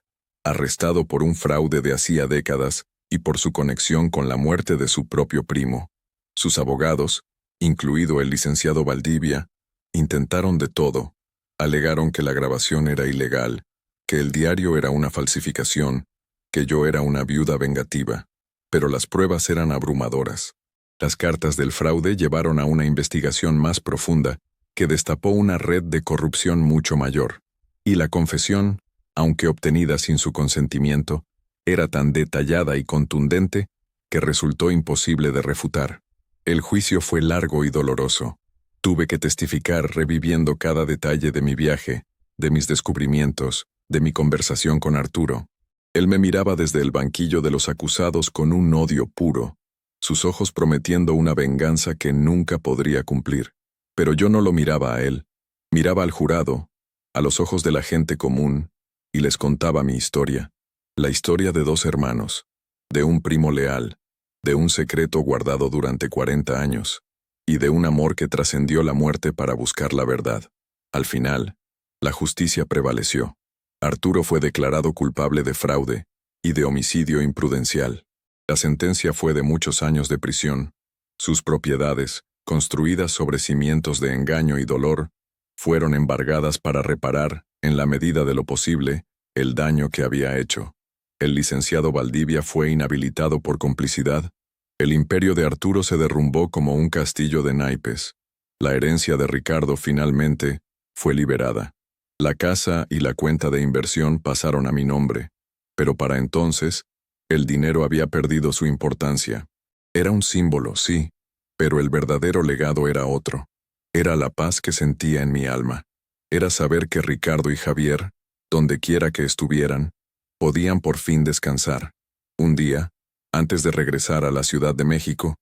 arrestado por un fraude de hacía décadas y por su conexión con la muerte de su propio primo. Sus abogados, incluido el licenciado Valdivia, intentaron de todo. Alegaron que la grabación era ilegal, que el diario era una falsificación, que yo era una viuda vengativa. Pero las pruebas eran abrumadoras. Las cartas del fraude llevaron a una investigación más profunda que destapó una red de corrupción mucho mayor. Y la confesión, aunque obtenida sin su consentimiento, era tan detallada y contundente que resultó imposible de refutar. El juicio fue largo y doloroso. Tuve que testificar reviviendo cada detalle de mi viaje, de mis descubrimientos, de mi conversación con Arturo. Él me miraba desde el banquillo de los acusados con un odio puro, sus ojos prometiendo una venganza que nunca podría cumplir. Pero yo no lo miraba a él, miraba al jurado, a los ojos de la gente común, y les contaba mi historia. La historia de dos hermanos, de un primo leal, de un secreto guardado durante 40 años, y de un amor que trascendió la muerte para buscar la verdad. Al final, la justicia prevaleció. Arturo fue declarado culpable de fraude y de homicidio imprudencial. La sentencia fue de muchos años de prisión. Sus propiedades, construidas sobre cimientos de engaño y dolor, fueron embargadas para reparar, en la medida de lo posible, el daño que había hecho. El licenciado Valdivia fue inhabilitado por complicidad. El imperio de Arturo se derrumbó como un castillo de naipes. La herencia de Ricardo finalmente fue liberada. La casa y la cuenta de inversión pasaron a mi nombre, pero para entonces, el dinero había perdido su importancia. Era un símbolo, sí, pero el verdadero legado era otro. Era la paz que sentía en mi alma. Era saber que Ricardo y Javier, donde quiera que estuvieran, podían por fin descansar. Un día, antes de regresar a la Ciudad de México,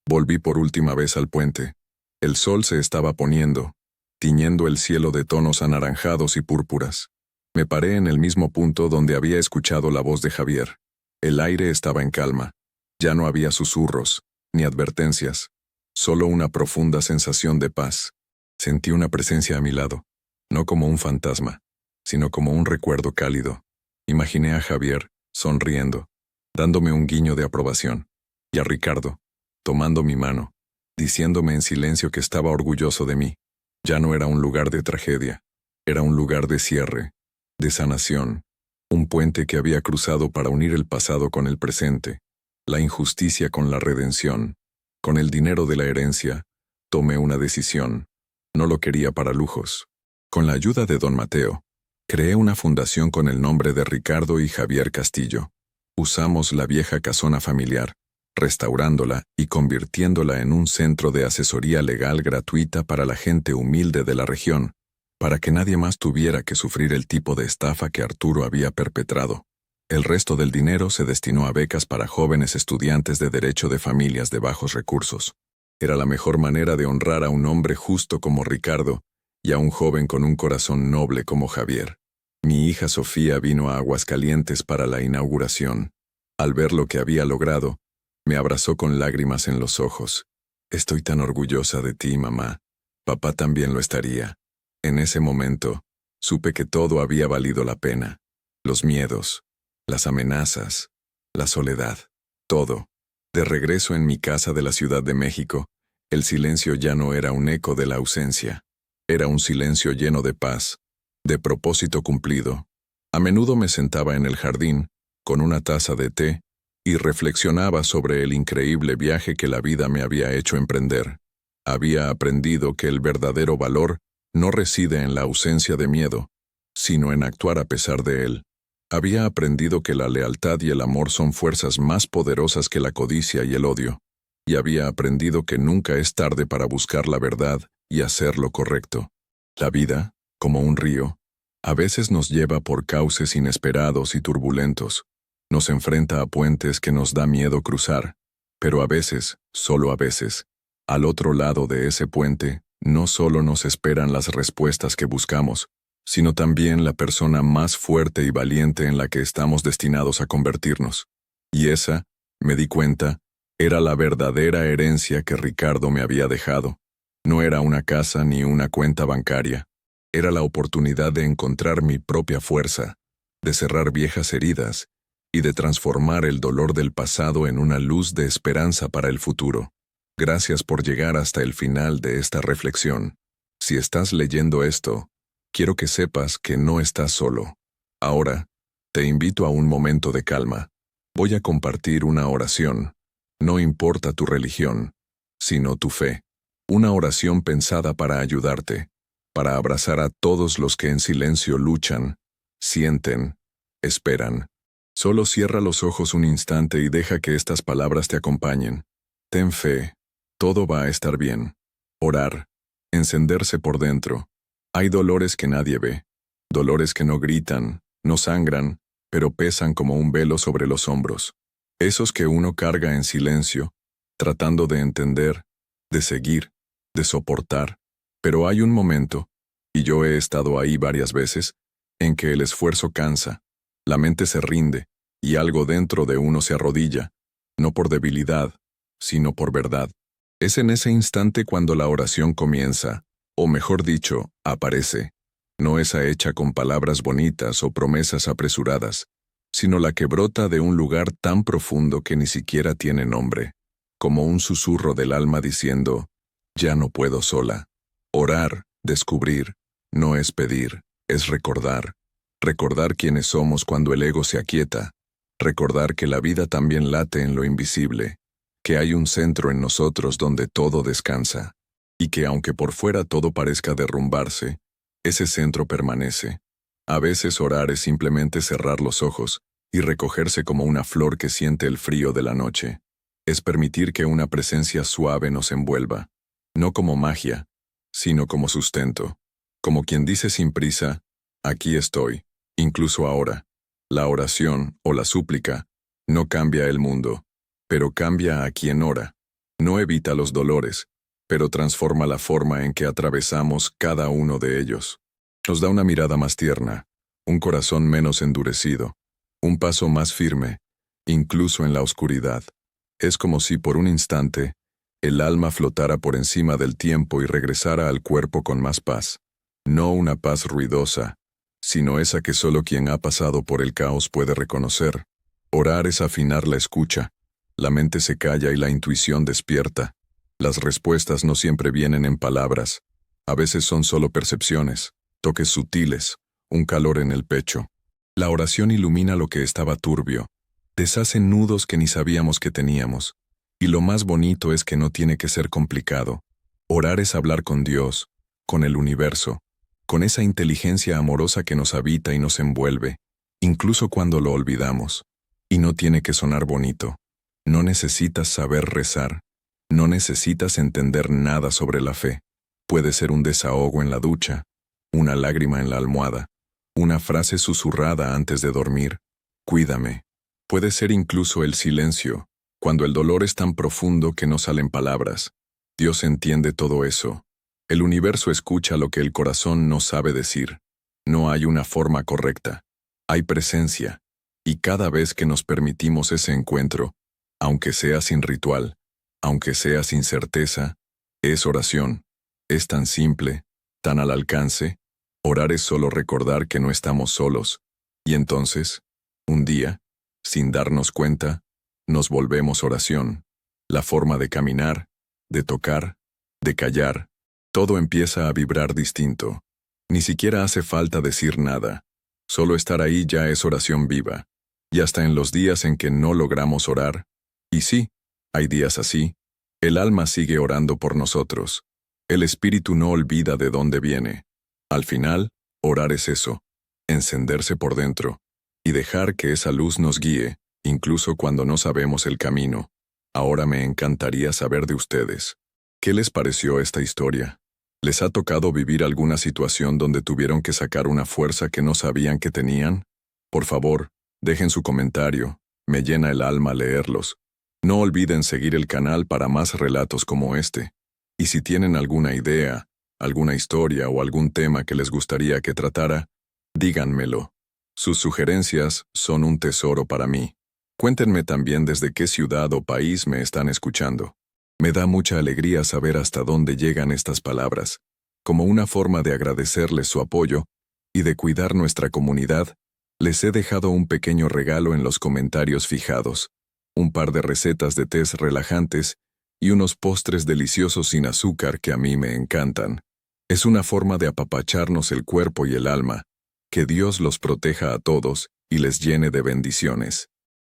volví por última vez al puente. El sol se estaba poniendo, tiñendo el cielo de tonos anaranjados y púrpuras. Me paré en el mismo punto donde había escuchado la voz de Javier. El aire estaba en calma. Ya no había susurros, ni advertencias, solo una profunda sensación de paz. Sentí una presencia a mi lado, no como un fantasma, sino como un recuerdo cálido. Imaginé a Javier, sonriendo, dándome un guiño de aprobación, y a Ricardo, tomando mi mano, diciéndome en silencio que estaba orgulloso de mí. Ya no era un lugar de tragedia, era un lugar de cierre, de sanación, un puente que había cruzado para unir el pasado con el presente, la injusticia con la redención. Con el dinero de la herencia, tomé una decisión. No lo quería para lujos. Con la ayuda de don Mateo, creé una fundación con el nombre de Ricardo y Javier Castillo. Usamos la vieja casona familiar, restaurándola y convirtiéndola en un centro de asesoría legal gratuita para la gente humilde de la región, para que nadie más tuviera que sufrir el tipo de estafa que Arturo había perpetrado. El resto del dinero se destinó a becas para jóvenes estudiantes de derecho de familias de bajos recursos. Era la mejor manera de honrar a un hombre justo como Ricardo y a un joven con un corazón noble como Javier. Mi hija Sofía vino a Aguascalientes para la inauguración. Al ver lo que había logrado, me abrazó con lágrimas en los ojos. Estoy tan orgullosa de ti, mamá. Papá también lo estaría. En ese momento, supe que todo había valido la pena. Los miedos, las amenazas, la soledad, todo. De regreso en mi casa de la Ciudad de México, el silencio ya no era un eco de la ausencia. Era un silencio lleno de paz, de propósito cumplido. A menudo me sentaba en el jardín, con una taza de té, y reflexionaba sobre el increíble viaje que la vida me había hecho emprender. Había aprendido que el verdadero valor no reside en la ausencia de miedo, sino en actuar a pesar de él. Había aprendido que la lealtad y el amor son fuerzas más poderosas que la codicia y el odio, y había aprendido que nunca es tarde para buscar la verdad y hacer lo correcto. La vida, como un río, a veces nos lleva por cauces inesperados y turbulentos. Nos enfrenta a puentes que nos da miedo cruzar, pero a veces, solo a veces, al otro lado de ese puente, no solo nos esperan las respuestas que buscamos, sino también la persona más fuerte y valiente en la que estamos destinados a convertirnos. Y esa, me di cuenta, era la verdadera herencia que Ricardo me había dejado. No era una casa ni una cuenta bancaria. Era la oportunidad de encontrar mi propia fuerza, de cerrar viejas heridas y de transformar el dolor del pasado en una luz de esperanza para el futuro. Gracias por llegar hasta el final de esta reflexión. Si estás leyendo esto, quiero que sepas que no estás solo. Ahora, te invito a un momento de calma. Voy a compartir una oración. No importa tu religión, sino tu fe. Una oración pensada para ayudarte, para abrazar a todos los que en silencio luchan, sienten, esperan. Solo cierra los ojos un instante y deja que estas palabras te acompañen. Ten fe, todo va a estar bien. Orar, encenderse por dentro. Hay dolores que nadie ve, dolores que no gritan, no sangran, pero pesan como un velo sobre los hombros. Esos que uno carga en silencio, tratando de entender, de seguir, de soportar. Pero hay un momento, y yo he estado ahí varias veces, en que el esfuerzo cansa, la mente se rinde, y algo dentro de uno se arrodilla, no por debilidad, sino por verdad. Es en ese instante cuando la oración comienza, o mejor dicho, aparece. no esa hecha con palabras bonitas o promesas apresuradas, sino la que brota de un lugar tan profundo que ni siquiera tiene nombre, como un susurro del alma diciendo, ya no puedo sola. Orar, descubrir, no es pedir, es recordar. Recordar quiénes somos cuando el ego se aquieta. Recordar que la vida también late en lo invisible, que hay un centro en nosotros donde todo descansa, y que aunque por fuera todo parezca derrumbarse, ese centro permanece. A veces orar es simplemente cerrar los ojos y recogerse como una flor que siente el frío de la noche. Es permitir que una presencia suave nos envuelva, no como magia, sino como sustento. Como quien dice sin prisa, aquí estoy, incluso ahora. La oración o la súplica no cambia el mundo, pero cambia a quien ora. No evita los dolores, pero transforma la forma en que atravesamos cada uno de ellos. Nos da una mirada más tierna, un corazón menos endurecido, un paso más firme, incluso en la oscuridad. Es como si por un instante el alma flotara por encima del tiempo y regresara al cuerpo con más paz. No una paz ruidosa, sino esa que solo quien ha pasado por el caos puede reconocer. Orar es afinar la escucha. La mente se calla y la intuición despierta. Las respuestas no siempre vienen en palabras. A veces son solo percepciones, toques sutiles, un calor en el pecho. La oración ilumina lo que estaba turbio, deshace nudos que ni sabíamos que teníamos. Y lo más bonito es que no tiene que ser complicado. Orar es hablar con Dios, con el universo, con esa inteligencia amorosa que nos habita y nos envuelve, incluso cuando lo olvidamos. Y no tiene que sonar bonito. No necesitas saber rezar. No necesitas entender nada sobre la fe. Puede ser un desahogo en la ducha, una lágrima en la almohada, una frase susurrada antes de dormir. Cuídame. Puede ser incluso el silencio, cuando el dolor es tan profundo que no salen palabras. Dios entiende todo eso. El universo escucha lo que el corazón no sabe decir. No hay una forma correcta. Hay presencia. Y cada vez que nos permitimos ese encuentro, aunque sea sin ritual, aunque sea sin certeza, es oración. Es tan simple, tan al alcance. Orar es solo recordar que no estamos solos. Y entonces, un día, sin darnos cuenta, nos volvemos oración. La forma de caminar, de tocar, de callar, todo empieza a vibrar distinto. Ni siquiera hace falta decir nada. Solo estar ahí ya es oración viva. Y hasta en los días en que no logramos orar, y sí, hay días así, el alma sigue orando por nosotros. El espíritu no olvida de dónde viene. Al final, orar es eso, encenderse por dentro, y dejar que esa luz nos guíe, incluso cuando no sabemos el camino. Ahora me encantaría saber de ustedes. ¿Qué les pareció esta historia? ¿Les ha tocado vivir alguna situación donde tuvieron que sacar una fuerza que no sabían que tenían? Por favor, dejen su comentario, me llena el alma leerlos. No olviden seguir el canal para más relatos como este. Y si tienen alguna idea, alguna historia o algún tema que les gustaría que tratara, díganmelo. Sus sugerencias son un tesoro para mí. Cuéntenme también desde qué ciudad o país me están escuchando. Me da mucha alegría saber hasta dónde llegan estas palabras, como una forma de agradecerles su apoyo y de cuidar nuestra comunidad. Les he dejado un pequeño regalo en los comentarios fijados, un par de recetas de tés relajantes y unos postres deliciosos sin azúcar que a mí me encantan. Es una forma de apapacharnos el cuerpo y el alma. Que Dios los proteja a todos y les llene de bendiciones.